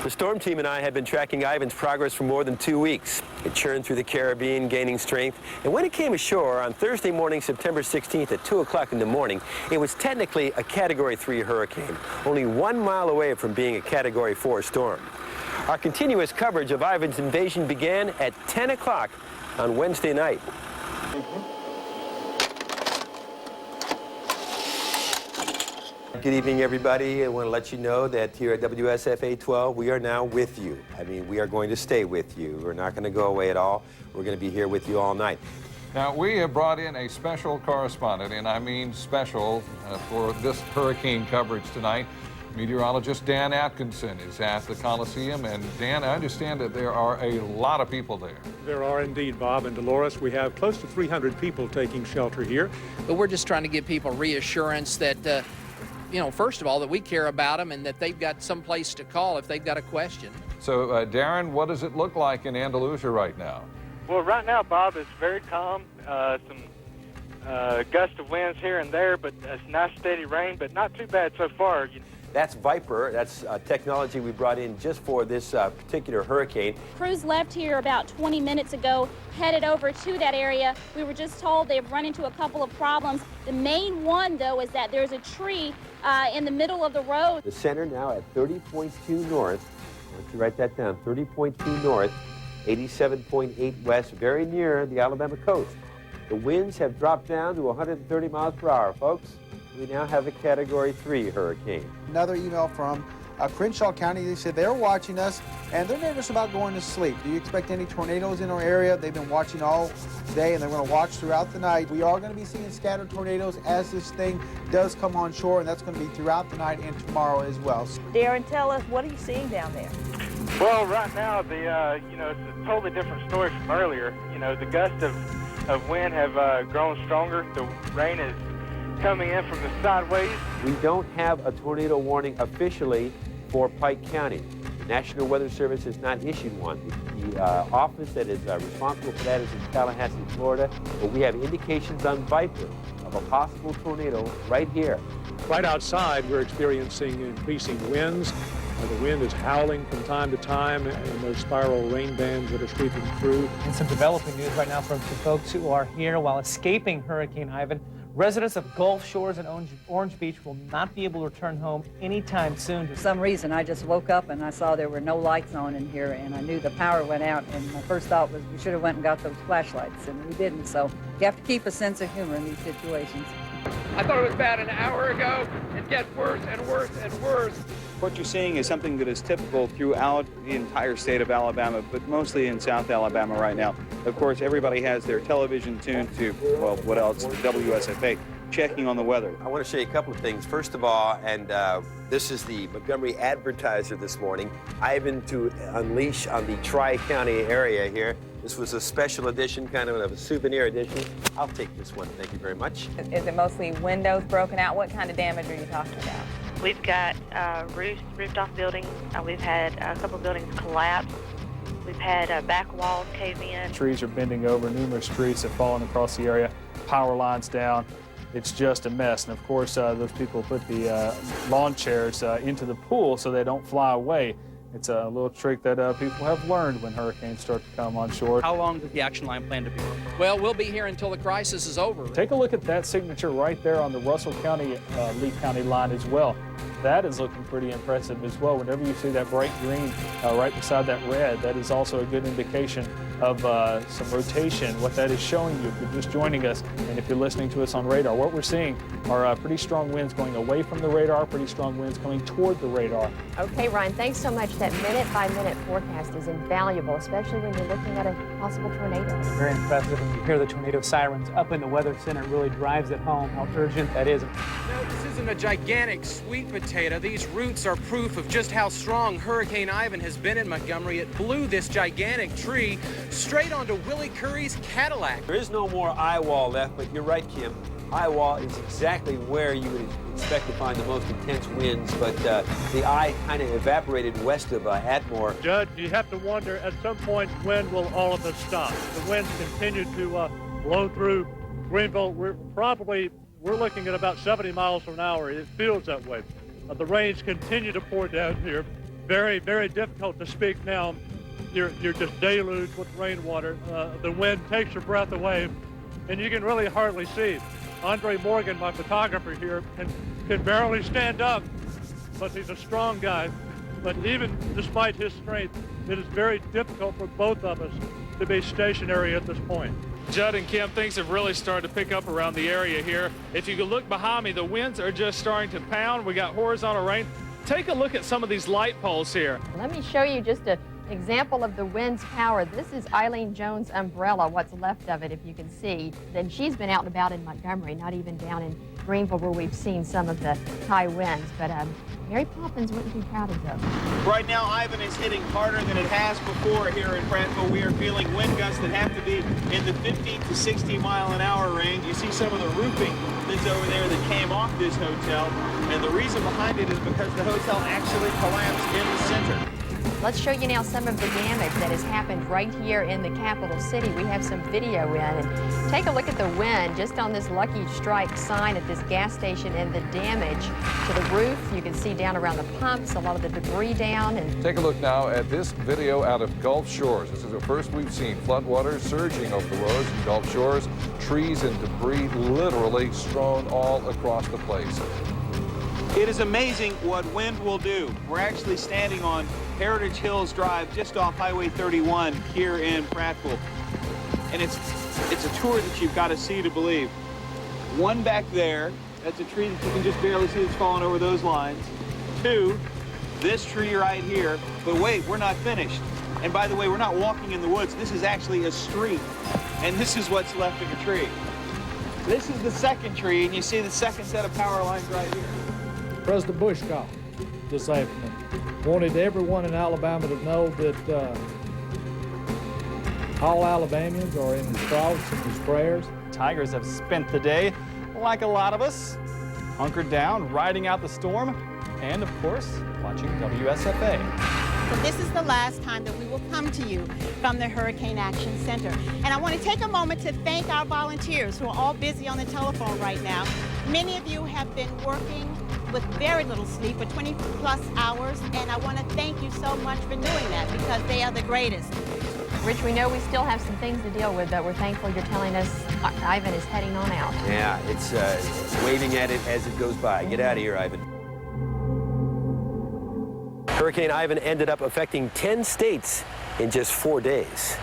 The storm team and I have been tracking Ivan's progress for more than 2 weeks. It churned through the Caribbean, gaining strength, and when it came ashore on Thursday morning, September 16th at 2 o'clock in the morning, it was technically a Category 3 hurricane, only 1 mile away from being a Category 4 storm. Our continuous coverage of Ivan's invasion began at 10 o'clock on Wednesday night. Good evening, everybody. I want to let you know that here at WSFA 12, we are now with you. I mean, we are going to stay with you. We're not going to go away at all. We're going to be here with you all night. Now, we have brought in a special correspondent, and I mean special, for this hurricane coverage tonight. Meteorologist Dan Atkinson is at the Coliseum, and Dan, I understand that there are a lot of people there. There are indeed, Bob and Dolores. We have close to 300 people taking shelter here. But we're just trying to give people reassurance that you know, first of all, that we care about them and that they've got some place to call if they've got a question. So, Darren, what does it look like in Andalusia right now? Well, right now, Bob, it's very calm. Some gust of winds here and there, but it's nice steady rain, but not too bad so far. That's Viper. That's technology we brought in just for this particular hurricane. Crews left here about 20 minutes ago, headed over to that area. We were just told they've run into a couple of problems. The main one, though, is that there's a tree in the middle of the road. The center now at 30.2 north. I want you to write that down. 30.2 north, 87.8 west, very near the Alabama coast. The winds have dropped down to 130 miles per hour, folks. We now have a Category 3 hurricane. Another email from Crenshaw County. They said they're watching us, and they're nervous about going to sleep. Do you expect any tornadoes in our area? They've been watching all day, and they're going to watch throughout the night. We are going to be seeing scattered tornadoes as this thing does come on shore, and that's going to be throughout the night and tomorrow as well. Darren, tell us, what are you seeing down there? Well, right now, you know, it's a totally different story from earlier. You know, the gusts of wind have grown stronger. The rain is coming in from the sideways. We don't have a tornado warning officially for Pike County. The National Weather Service has not issued one. The office that is responsible for that is in Tallahassee, Florida, but we have indications on Viper of a possible tornado right here. Right outside, we're experiencing increasing winds. The wind is howling from time to time in those spiral rain bands that are sweeping through. And some developing news right now from the folks who are here while escaping Hurricane Ivan. Residents of Gulf Shores and Orange Beach will not be able to return home anytime soon. For some reason, I just woke up and I saw there were no lights on in here, and I knew the power went out, and my first thought was we should have went and got those flashlights, and we didn't. So you have to keep a sense of humor in these situations. I thought it was bad an hour ago. It gets worse and worse and worse. What you're seeing is something that is typical throughout the entire state of Alabama, but mostly in South Alabama right now. Of course, everybody has their television tuned to, well, what else? WSFA, checking on the weather. I want to show you a couple of things. First of all, and this is the Montgomery Advertiser this morning, Ivan to unleash on the Tri-County area here. This was a special edition, kind of a souvenir edition. I'll take this one, thank you very much. Is it mostly windows broken out? What kind of damage are you talking about? We've got roofed off buildings. We've had a couple buildings collapse. We've had back walls cave in. Trees are bending over. Numerous trees have fallen across the area. Power lines down. It's just a mess. And of course, those people put the lawn chairs into the pool so they don't fly away. It's a little trick that people have learned when hurricanes start to come on shore. How long does the action line plan to be? Well, we'll be here until the crisis is over. Take a look at that signature right there on the Russell County, Lee County line as well. That is looking pretty impressive as well. Whenever you see that bright green right beside that red, that is also a good indication of some rotation, what that is showing you if you're just joining us and if you're listening to us on radar. What we're seeing are pretty strong winds going away from the radar, pretty strong winds coming toward the radar. Okay, Ryan, thanks so much. That minute-by-minute forecast is invaluable, especially when you're looking at a possible tornado. Very impressive. When you hear the tornado sirens up in the Weather Center, it really drives it home how urgent that is. No, this isn't a gigantic sweet potato. These roots are proof of just how strong Hurricane Ivan has been in Montgomery. It blew this gigantic tree straight onto Willie Curry's Cadillac. There is no more eye wall left, but you're right, Kim. Eye wall is exactly where you would expect to find the most intense winds, but the eye kind of evaporated west of Atmore. Judge, you have to wonder, at some point, when will all of this stop? The winds continue to blow through Greenville. We're looking at about 70 miles an hour. It feels that way. The rains continue to pour down here. Very, very difficult to speak now. You're just deluged with rainwater. The wind takes your breath away, and you can really hardly see. Andre Morgan, my photographer here, can barely stand up, but he's a strong guy. But even despite his strength, it is very difficult for both of us to be stationary at this point. Judd and Kim, things have really started to pick up around the area here. If you can look behind me, the winds are just starting to pound. We got horizontal rain. Take a look at some of these light poles here. Let me show you just an example of the wind's power. This is Eileen Jones' umbrella, what's left of it, if you can see. Then she's been out and about in Montgomery, not even down in Greenville where we've seen some of the high winds. But Mary Poppins wouldn't be proud of those. Right now, Ivan is hitting harder than it has before here in Prattville. We are feeling wind gusts that have to be in the 50 to 60 mile an hour range. You see some of the roofing that's over there that came off this hotel. And the reason behind it is because the hotel actually collapsed in the center. Let's show you now some of the damage that has happened right here in the capital city. We have some video in, and take a look at the wind just on this Lucky Strike sign at this gas station and the damage to the roof. You can see down around the pumps, a lot of the debris down. And Take a look now at this video out of Gulf Shores. This is the first we've seen floodwaters surging over the roads in Gulf Shores, trees and debris literally strewn all across the place. It is amazing what wind will do. We're actually standing on Heritage Hills Drive just off Highway 31 here in Prattville. And it's a tour that you've got to see to believe. One back there, that's a tree that you can just barely see that's falling over those lines. Two, this tree right here. But wait, we're not finished. And by the way, we're not walking in the woods. This is actually a street. And this is what's left of the tree. This is the second tree, and you see the second set of power lines right here. President Bush called this afternoon. Wanted everyone in Alabama to know that all Alabamians are in his thoughts and his prayers. Tigers have spent the day, like a lot of us, hunkered down, riding out the storm, and of course, watching WSFA. So this is the last time that we will come to you from the Hurricane Action Center. And I want to take a moment to thank our volunteers who are all busy on the telephone right now. Many of you have been working with very little sleep for 20-plus hours, and I want to thank you so much for doing that because they are the greatest. Rich, we know we still have some things to deal with, but we're thankful you're telling us Ivan is heading on out. Yeah, it's waving at it as it goes by. Get out of here, Ivan. Hurricane Ivan ended up affecting 10 states in just 4 days.